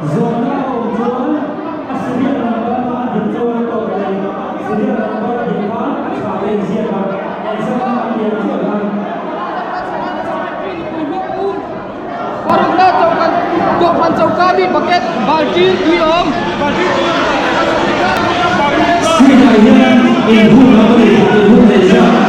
Zona Ujung sedia nomor dijual oleh sedia nomor dijual sampai siapa sama yang jualan Parungna jauh pancau kami paket baju diom. Setidaknya ibu memberi ibu desa